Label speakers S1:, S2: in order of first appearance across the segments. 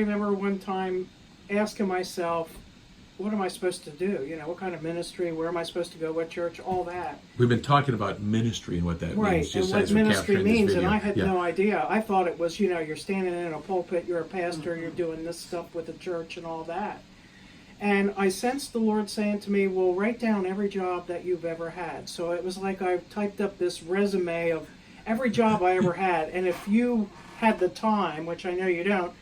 S1: remember one time asking myself, what am I supposed to do? You know, what kind of ministry? Where am I supposed to go? What church? All that.
S2: We've been talking about ministry and what that means.
S1: Just and what ministry means, and I had no idea. I thought it was, you know, you're standing in a pulpit, you're a pastor, you're doing this stuff with the church and all that. And I sensed the Lord saying to me, well, write down every job that you've ever had. So it was like I typed up this resume of every job I ever had. And if you had the time, which I know you don't,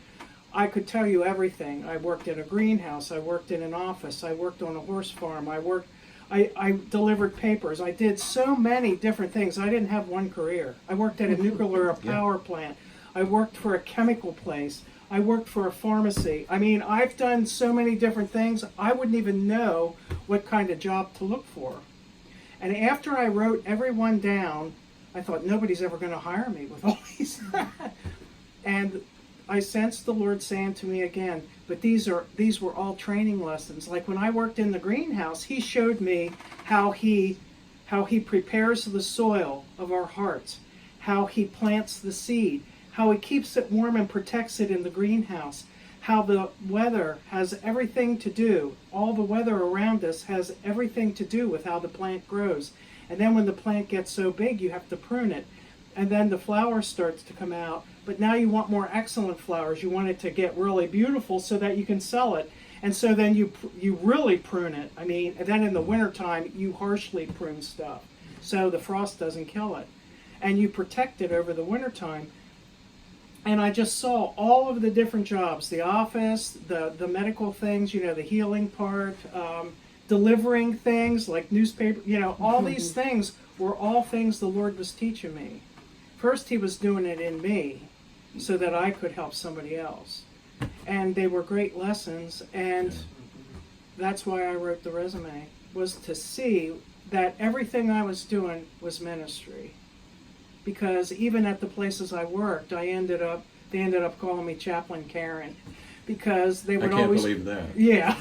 S1: I could tell you everything. I worked in a greenhouse. I worked in an office. I worked on a horse farm. I delivered papers. I did so many different things. I didn't have one career. I worked at a nuclear power plant. I worked for a chemical place. I worked for a pharmacy. I mean, I've done so many different things, I wouldn't even know what kind of job to look for. And after I wrote every one down, I thought, nobody's ever going to hire me with all these. And I sensed the Lord saying to me again, but these were all training lessons. Like when I worked in the greenhouse, He showed me how he prepares the soil of our hearts, how He plants the seed, how He keeps it warm and protects it in the greenhouse, how the weather has everything to do, all the weather around us has everything to do with how the plant grows. And then when the plant gets so big, you have to prune it. And then the flower starts to come out. But now you want more excellent flowers. You want it to get really beautiful so that you can sell it. And so then you really prune it. I mean, and then in the wintertime, you harshly prune stuff so the frost doesn't kill it. And you protect it over the wintertime. And I just saw all of the different jobs, the office, the medical things, you know, the healing part, delivering things like newspaper, you know, all these things were all things the Lord was teaching me. First, He was doing it in me so that I could help somebody else. And they were great lessons, and that's why I wrote the resume, was to see that everything I was doing was ministry. Because even at the places I worked, they ended up calling me Chaplain Karen, because they would always. I can't
S2: believe that.
S1: Yeah,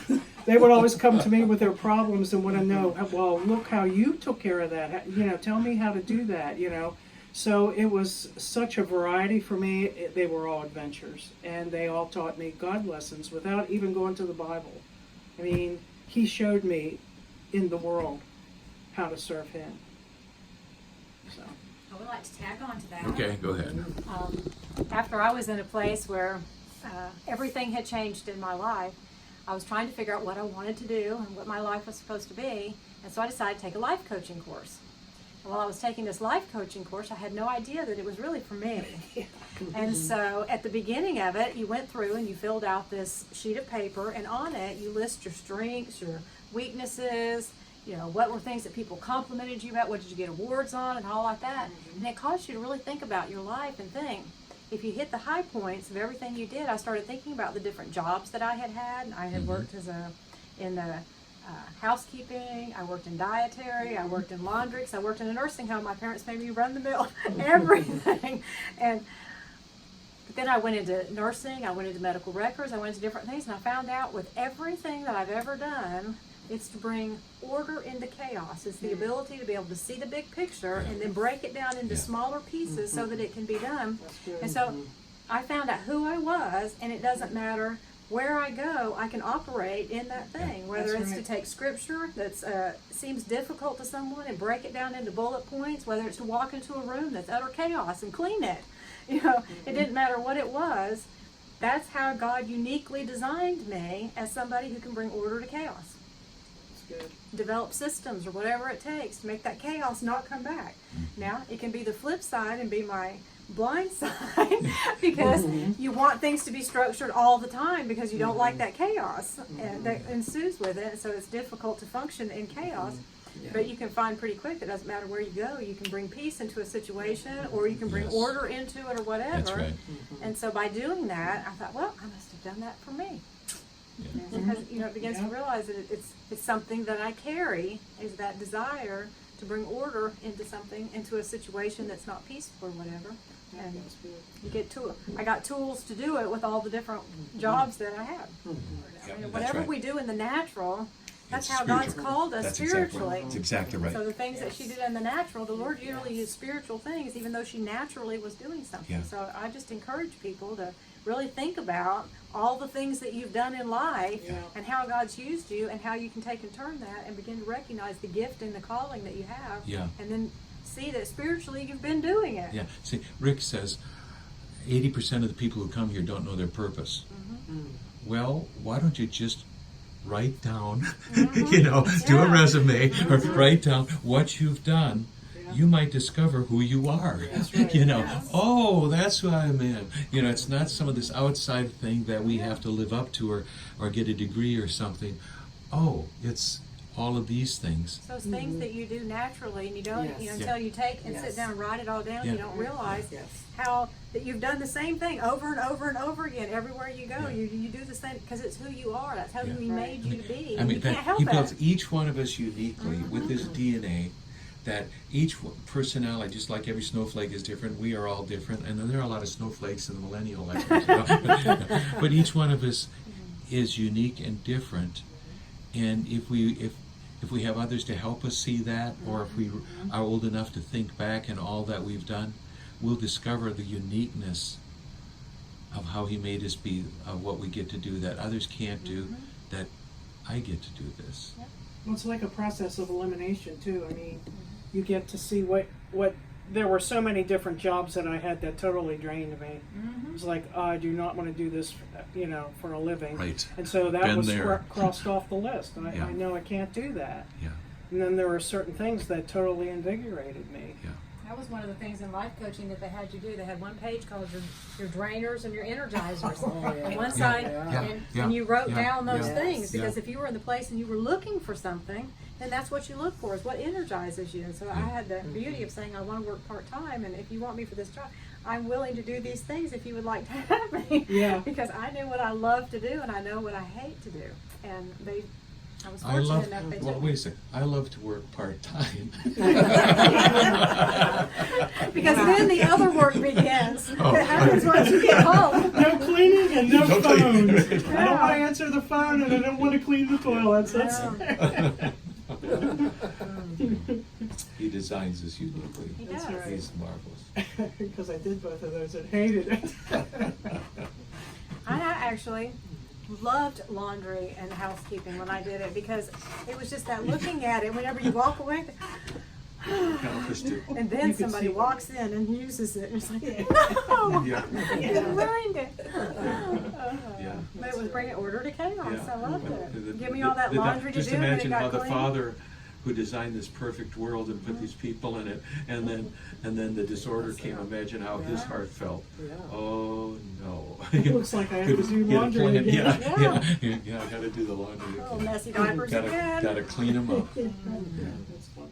S1: they would always come to me with their problems and want to know, well, look how you took care of that. You know, tell me how to do that. You know, so it was such a variety for me. They were all adventures, and they all taught me God lessons without even going to the Bible. I mean, He showed me in the world how to serve Him. So.
S3: I would like to tag on to that.
S2: Okay, go ahead.
S3: After I was in a place where everything had changed in my life, I was trying to figure out what I wanted to do and what my life was supposed to be, and so I decided to take a life coaching course. And while I was taking this life coaching course, I had no idea that it was really for me. And so at the beginning of it, you went through and you filled out this sheet of paper, and on it you list your strengths, your weaknesses, you know, what were things that people complimented you about, what did you get awards on, and all like that. And it caused you to really think about your life and think, if you hit the high points of everything you did, I started thinking about the different jobs that I had had. I had worked in the housekeeping, I worked in dietary, I worked in laundry, I worked in a nursing home. My parents made me run the mill, everything. But then I went into nursing, I went into medical records, I went into different things, and I found out with everything that I've ever done, it's to bring order into chaos. It's the ability to be able to see the big picture and then break it down into smaller pieces so that it can be done. And so I found out who I was, and it doesn't matter where I go, I can operate in that thing. Whether it's to take scripture that seems difficult to someone and break it down into bullet points, whether it's to walk into a room that's utter chaos and clean it. You know, it didn't matter what it was. That's how God uniquely designed me, as somebody who can bring order to chaos.
S1: Good.
S3: Develop systems or whatever it takes to make that chaos not come back. Now, it can be the flip side and be my blind side because you want things to be structured all the time because you don't like that chaos that ensues with it. So it's difficult to function in chaos. But you can find pretty quick that it doesn't matter where you go, you can bring peace into a situation, or you can bring order into it, or whatever.
S2: That's right.
S3: And so by doing that, I thought, well, I must have done that for me. Because it begins to realize that it's something that I carry, is that desire to bring order into a situation that's not peaceful or whatever. And you get I got tools to do it with all the different jobs that I have. Whatever we do in the natural, that's how God's called us spiritually.
S2: That's exactly right.
S3: So the things that she did in the natural, the Lord usually used spiritual things, even though she naturally was doing something. So I just encourage people to really think about all the things that you've done in life
S1: Yeah.
S3: and how God's used you and how you can take and turn that and begin to recognize the gift and the calling that you have.
S2: Yeah.
S3: And then see that spiritually you've been doing it.
S2: Yeah. See, Rick says 80% of the people who come here don't know their purpose. Well, why don't you just write down, do a resume or write down what you've done. You might discover who you are.
S1: That's right.
S3: Yes.
S2: Oh, that's who I am. It's not some of this outside thing that we have to live up to or get a degree or something. Oh, it's all of these things.
S3: Those things that you do naturally, and you don't,
S1: Yes.
S3: until you take and
S1: Yes.
S3: sit down and write it all down,
S2: Yeah.
S3: you don't realize
S1: Yes.
S3: how that you've done the same thing over and over and over again. Everywhere you go,
S2: Yeah.
S3: you do the same because it's who you are. That's how
S2: Yeah.
S3: He made you to be.
S2: I mean,
S3: you can't help
S2: he
S3: it.
S2: built each one of us uniquely with this DNA. That each personality, just like every snowflake is different, we are all different, and then there are a lot of snowflakes in the millennial lecture. But each one of us is unique and different, and if we have others to help us see that, or if we are old enough to think back and all that we've done, we'll discover the uniqueness of how He made us be, of what we get to do that others can't do, that I get to do this.
S1: Well, it's like a process of elimination too. I mean, you get to see what there were so many different jobs that I had that totally drained me. It was like, I do not want to do this, for a living.
S2: Right.
S1: And so that
S2: Been
S1: was
S2: there.
S1: crossed off the list. And
S2: Yeah.
S1: I know I can't do that.
S2: Yeah.
S1: And then there were certain things that totally invigorated me.
S2: Yeah.
S3: That was one of the things in life coaching that they had you do. They had one page called your drainers and your energizers on one side, and you wrote down those things because if you were in the place and you were looking for something, then that's what you look for, is what energizes you. And so I had the beauty of saying, I want to work part-time, and if you want me for this job, I'm willing to do these things if you would like to have me.
S1: Yeah.
S3: Because I knew what I love to do and I know what I hate to do. And I was
S2: I
S3: fortunate
S2: love.
S3: enough they
S2: Well,
S3: took
S2: wait
S3: me.
S2: a second. I love to work part time.
S3: Because then the other work begins.
S2: Oh.
S3: It happens once you get home.
S1: No cleaning and no
S2: No
S1: phones.
S2: cleaning.
S1: I don't want to answer the phone and I don't want to clean the toilets. That's
S2: He designs us uniquely.
S3: He
S1: That's
S3: does.
S1: right.
S2: He's marvelous.
S1: because I did both of those and hated it.
S3: I actually loved laundry and housekeeping when I did it because it was just that looking at it whenever you walk away. And then
S1: You could
S3: somebody
S1: see-
S3: walks in and uses it, and it's like, no,
S2: Yeah.
S3: you ruined it.
S2: Yeah.
S3: But it was bringing order to chaos.
S2: Yeah.
S3: I loved it.
S2: The-
S3: Give me all that
S2: the-
S3: laundry to
S2: just
S3: do, and then it
S2: imagine
S3: got
S2: how the
S3: clean.
S2: Father who designed this perfect world and put these people in it, and then the disorder came. Imagine how his heart felt.
S1: Yeah.
S2: Oh no!
S1: It looks like I have to do
S2: Get a
S1: laundry
S2: plan.
S1: again.
S2: Yeah. I got to do the laundry.
S3: Oh,
S2: again.
S3: messy diapers again.
S2: Gotta clean them up.
S1: That's funny.